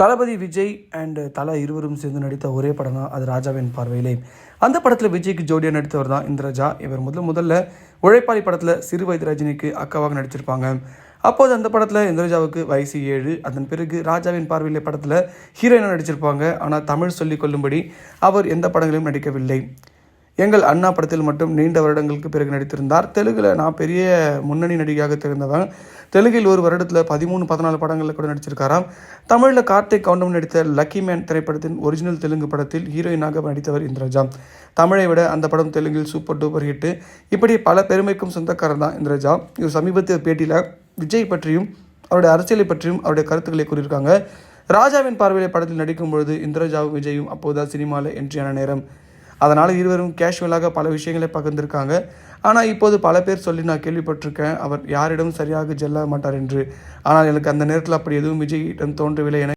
தளபதி Vijay and தலா இருவரும் சேர்ந்து நடித்த ஒரே படம் தான் அது ராஜாவின் பார்வையிலே. அந்த படத்தில் விஜய்க்கு ஜோடியாக நடித்தவர் தான் இந்திரஜா. இவர் முதல்ல உழைப்பாளி படத்தில் சிறு வயது ரஜினிக்கு அக்காவாக நடிச்சிருப்பாங்க. அப்போது அந்த படத்தில் இந்திரஜாவுக்கு வயசு 7. அதன் பிறகு ராஜாவின் பார்வையிலே படத்தில் ஹீரோயினாக நடிச்சிருப்பாங்க. ஆனால் தமிழ் சொல்லிக் கொள்ளும்படி அவர் எந்த படங்களிலும் நடிக்கவில்லை. எங்கள் அண்ணா படத்தில் மட்டும் நீண்ட வருடங்களுக்கு பிறகு நடித்திருந்தார். தெலுங்கில் நான் பெரிய முன்னணி நடிகையாக தெரிந்தவன். தெலுங்கில் ஒரு வருடத்தில் 13-14 படங்களில் கூட நடிச்சிருக்காராம். தமிழில் கார்த்திக் கவுண்டம் நடித்த லக்கி மேன் திரைப்படத்தின் ஒரிஜினல் தெலுங்கு படத்தில் ஹீரோயினாக நடித்தவர் இந்திரஜா. தமிழை விட அந்த படம் தெலுங்கில் சூப்பர் டூப்பர் ஹிட்டு. இப்படி பல பெருமைக்கும் சொந்தக்காரர் தான் இந்திரஜா. இவர் சமீபத்திய பேட்டியில் விஜய் பற்றியும் அவருடைய அரசியலை பற்றியும் அவருடைய கருத்துக்களை கூறியிருக்காங்க. ராஜாவின் பார்வையிலே படத்தில் நடிக்கும் பொழுது இந்திரஜாவும் விஜயும் அப்போதான் சினிமாவில் என்ட்ரியான நேரம். அதனால் இருவரும் கேஷுவலாக பல விஷயங்களை பகிர்ந்திருக்காங்க. ஆனால் இப்போது பல பேர் சொல்லி நான் கேள்விப்பட்டிருக்கேன், அவர் யாரிடம் சரியாக ஜெல்ல மாட்டார் என்று. ஆனால் எனக்கு அந்த நேரத்தில் அப்படி எதுவும் விஜயிடம் தோன்றவில்லை என